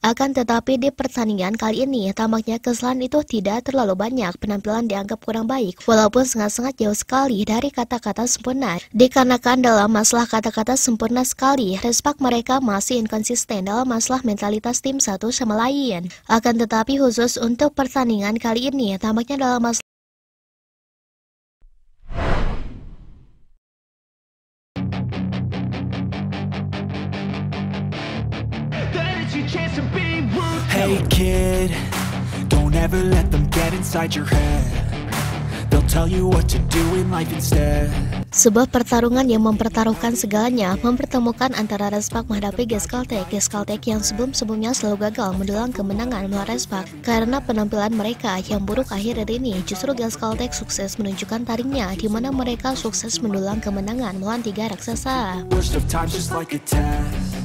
Akan tetapi di pertandingan kali ini, tampaknya kesalahan itu tidak terlalu banyak. Penampilan dianggap kurang baik, walaupun sangat-sangat jauh sekali dari kata-kata sempurna. Dikarenakan dalam masalah kata-kata sempurna sekali, respak mereka masih inkonsisten dalam masalah mentalitas tim satu sama lain. Akan tetapi khusus untuk pertandingan kali ini, tampaknya dalam masalah Hey kid, don't ever let them get inside your head. They'll tell you what to do in life instead. sebuah pertarungan yang mempertaruhkan segalanya, mempertemukan antara Respak menghadapi Geskaltek. Geskaltek yang sebelum-sebelumnya selalu gagal mendulang kemenangan melawan Respak karena penampilan mereka yang buruk akhir ini. Justru Geskaltek sukses menunjukkan taringnya, di mana mereka sukses mendulang kemenangan melawan 3 raksasa, Worst of times just like a test.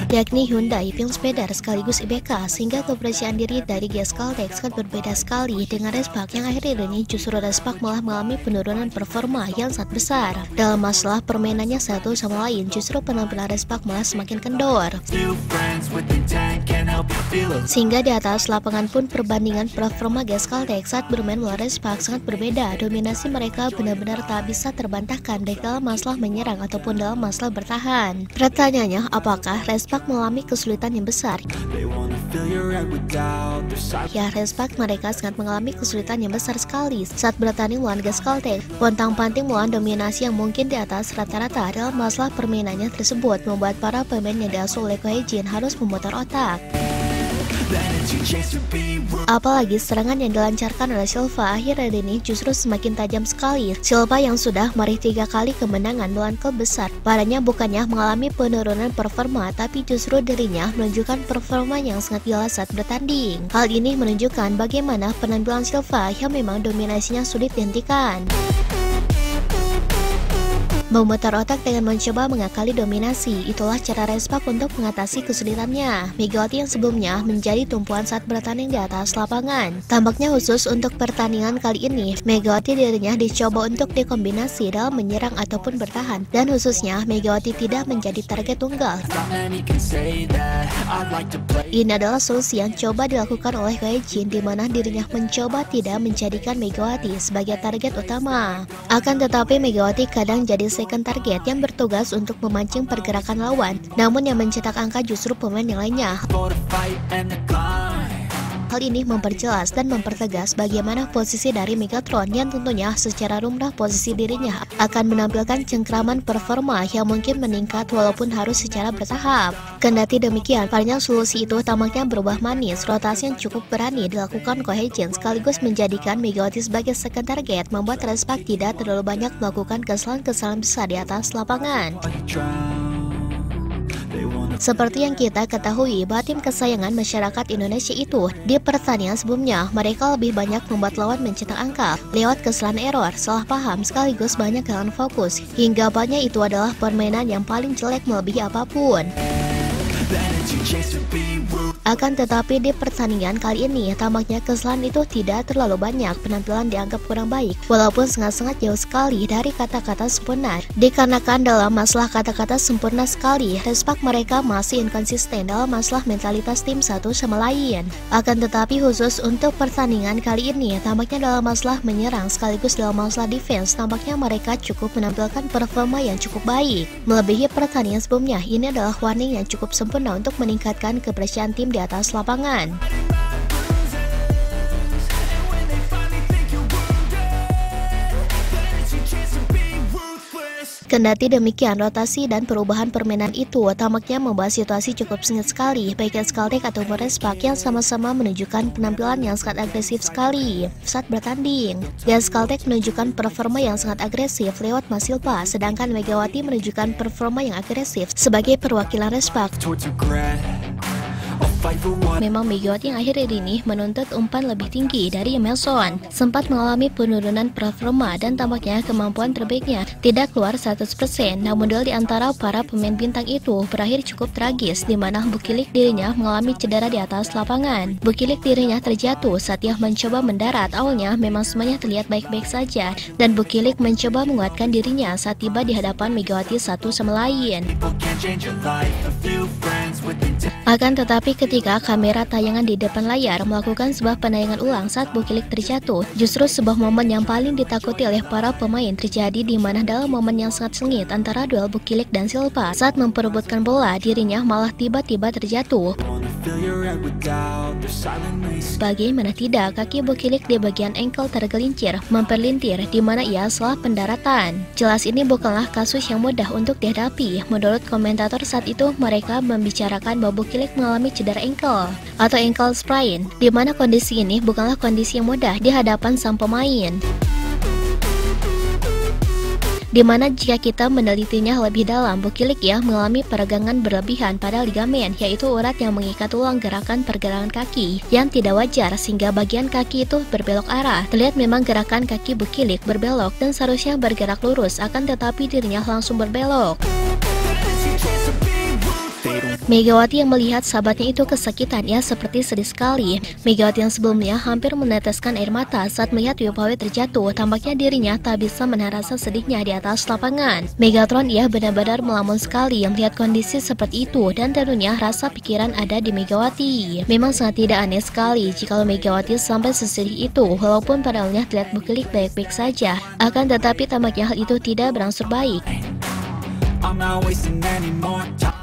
yakni Hyundai, Pingspeeder sekaligus IBK, sehingga kepercayaan diri dari Geskaltek sangat berbeda sekali dengan Respak yang akhir ini. Justru Respak malah mengalami penurunan performa yang sangat besar. Dalam masalah permainannya satu sama lain, justru penampilan Respak malah semakin kendor. New friends with intent can't help you feel it. Sehingga di atas lapangan pun perbandingan performa Geskaltek saat bermain melawan Respak sangat berbeda. Dominasi mereka benar-benar tak bisa terbantahkan baik dalam masalah menyerang ataupun dalam masalah bertahan. Pertanyaannya, apakah Respak mengalami kesulitan yang besar? They wanna fill your head with doubt. Their side Ya, Respak mereka sangat mengalami kesulitan yang besar sekali saat bertanding melawan Geskaltek. Pontang-panting melawan dominasi yang mungkin di atas rata-rata dalam masalah permainannya tersebut membuat para pemain yang diasuh oleh Ko Hae-jin harus memutar otak. then it's your chance to be rude. Apalagi serangan yang dilancarkan oleh Silva akhir ini justru semakin tajam sekali. Silva yang sudah meraih 3 kali kemenangan melawan klub besar, padanya bukannya mengalami penurunan performa, tapi justru dirinya menunjukkan performa yang sangat gila saat bertanding. Hal ini menunjukkan bagaimana penampilan Silva yang memang dominasinya sulit dihentikan. Memutar otak dengan mencoba mengakali dominasi, itulah cara Respak untuk mengatasi kesulitannya. Megawati yang sebelumnya menjadi tumpuan saat bertanding di atas lapangan. Tampaknya khusus untuk pertandingan kali ini, Megawati dirinya dicoba untuk dikombinasi dalam menyerang ataupun bertahan. Dan khususnya, Megawati tidak menjadi target tunggal. Not many can say that. I'd like to play. Ini adalah solusi yang coba dilakukan oleh Ko Hae-jin, di mana dirinya mencoba tidak menjadikan Megawati sebagai target utama. Akan tetapi Megawati kadang jadi second target yang bertugas untuk memancing pergerakan lawan, namun yang mencetak angka justru pemain yang lainnya. For the fight and the climb. Hal ini memperjelas dan mempertegas bagaimana posisi dari Megatron yang tentunya secara lumrah posisi dirinya akan menampilkan cengkraman performa yang mungkin meningkat walaupun harus secara bertahap. Kendati demikian, banyak solusi itu tampaknya berubah manis. Rotasi yang cukup berani dilakukan Ko Hae-jin sekaligus menjadikan Megawati sebagai second target membuat Respak tidak terlalu banyak melakukan kesalahan-kesalahan besar di atas lapangan. Like a drown. They wanna Seperti yang kita ketahui, bahwa tim kesayangan masyarakat Indonesia itu di pertandingan sebelumnya, mereka lebih banyak membuat lawan mencetak angka lewat kesalahan error, salah paham, sekaligus banyak kehilangan fokus. Hingga banyak itu adalah permainan yang paling jelek melebihi apapun. then it's your chance to be rude. Akan tetapi di pertandingan kali ini, tampaknya kesalahan itu tidak terlalu banyak. Penampilan dianggap kurang baik, walaupun sangat-sangat jauh sekali dari kata-kata sempurna. Dikarenakan dalam masalah kata-kata sempurna sekali, Respak mereka masih inkonsisten dalam masalah mentalitas tim satu sama lain. Akan tetapi khusus untuk pertandingan kali ini, tampaknya dalam masalah menyerang sekaligus dalam masalah defense, tampaknya mereka cukup menampilkan performa yang cukup baik. Melebihi pertandingan sebelumnya, ini adalah warning yang cukup sempurna untuk meningkatkan kepercayaan tim di atas lapangan. Kendati demikian, rotasi dan perubahan permainan itu tampaknya membuat situasi cukup sengit sekali, baik Geskaltek atau Respak yang sama-sama menunjukkan penampilan yang sangat agresif sekali saat bertanding. Geskaltek menunjukkan performa yang sangat agresif lewat Masilpa, sedangkan Megawati menunjukkan performa yang agresif sebagai perwakilan Respak. Towards regret. I'll fight for what Memang Megawati yang akhir ini menuntut umpan lebih tinggi dari Emerson, sempat mengalami penurunan performa dan tampaknya kemampuan terbaiknya tidak keluar 100%. Namun duel di antara para pemain bintang itu berakhir cukup tragis, di mana Bukilik dirinya mengalami cedera di atas lapangan. Bukilik dirinya terjatuh saat ia mencoba mendarat. Awalnya memang semuanya terlihat baik-baik saja, dan Bukilik mencoba menguatkan dirinya saat tiba di hadapan Megawati satu sama lain. people can change your life. A few friends with intent. Akan tetapi ketika kamera tayangan di depan layar melakukan sebuah penayangan ulang saat Bukilik terjatuh, justru sebuah momen yang paling ditakuti oleh para pemain terjadi di mana dalam momen yang sangat sengit antara duel Bukilik dan Silva saat memperebutkan bola, dirinya malah tiba-tiba terjatuh. Bagaimana tidak, kaki Bukilik di bagian ankle tergelincir, memperlintir di mana ia salah pendaratan. Jelas ini bukanlah kasus yang mudah untuk dihadapi. Menurut komentator saat itu, mereka membicarakan bahwa Bukilik mengalami cedera ankle atau ankle sprain, di mana kondisi ini bukanlah kondisi yang mudah di hadapan sang pemain. Dimana jika kita menelitinya lebih dalam, Bukilik ya mengalami peregangan berlebihan pada ligamen, yaitu urat yang mengikat ulang gerakan pergerakan kaki yang tidak wajar sehingga bagian kaki itu berbelok arah. Terlihat memang gerakan kaki Bukilik berbelok dan seharusnya bergerak lurus, akan tetapi dirinya langsung berbelok. Megawati yang melihat sahabatnya itu kesakitan ya seperti sedih sekali. Megawati yang sebelumnya hampir meneteskan air mata saat melihat Yupawe terjatuh, tampaknya dirinya tak bisa menahan rasa sedihnya di atas lapangan. Megatron ia benar-benar melamun sekali yang melihat kondisi seperti itu, dan tentunya rasa pikiran ada di Megawati. Memang sangat tidak aneh sekali jika Megawati sampai sesedih itu, walaupun pada awalnya terlihat Bukilik baik-baik saja. Akan tetapi tampaknya hal itu tidak berangsur baik.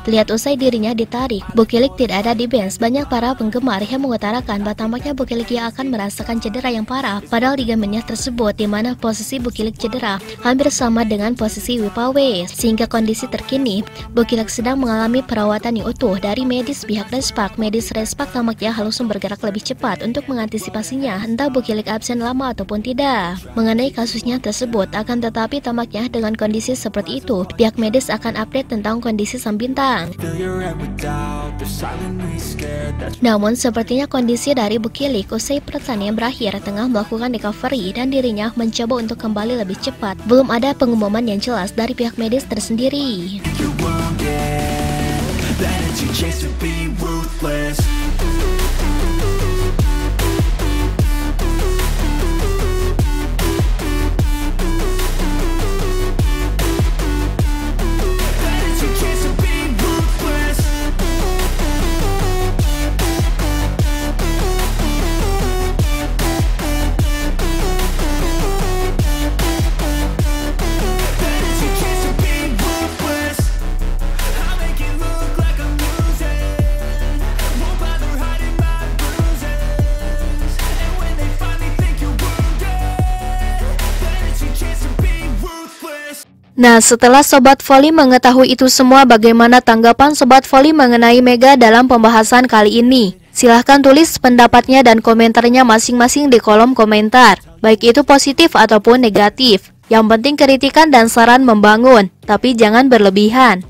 Lihat usai dirinya ditarik, Bukilik tidak ada di bench. Banyak para penggemar yang mengutarakan bahwa tampaknya Bukilik akan merasakan cedera yang parah. Padahal ligamennya tersebut, di mana posisi Bukilik cedera hampir sama dengan posisi Yupawe, sehingga kondisi terkini Bukilik sedang mengalami perawatan yang utuh dari medis pihak Respak. Medis Respak tampaknya harus bergerak lebih cepat untuk mengantisipasinya, entah Bukilik absen lama ataupun tidak. Mengenai kasusnya tersebut, akan tetapi tampaknya dengan kondisi seperti itu, pihak medis akan update tentang kondisi sang bintang. Namun sepertinya kondisi dari Bukilik usai pertandingan berakhir tengah melakukan recovery dan dirinya mencoba untuk kembali lebih cepat. Belum ada pengumuman yang jelas dari pihak medis tersendiri. Nah, setelah Sobat Voli mengetahui itu semua, bagaimana tanggapan Sobat Voli mengenai Mega dalam pembahasan kali ini? Silahkan tulis pendapatnya dan komentarnya masing-masing di kolom komentar, baik itu positif ataupun negatif. Yang penting kritikan dan saran membangun, tapi jangan berlebihan.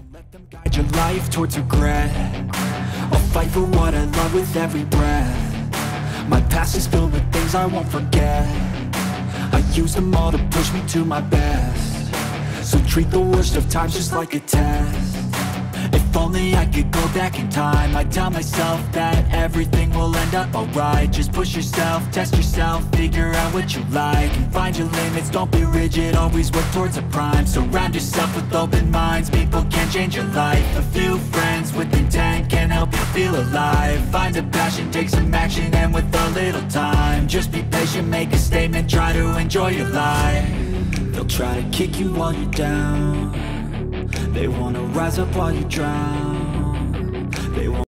So treat the worst of times just like a test. If only I could go back in time, I'd tell myself that everything will end up alright. Just push yourself, test yourself, figure out what you like, and find your limits, don't be rigid, always work towards a prime. Surround yourself with open minds, people can change your life. A few friends with intent can help you feel alive. Find a passion, take some action, and with a little time, just be patient, make a statement, try to enjoy your life. They'll try to kick you while you're down. They wanna rise up while you drown. They won't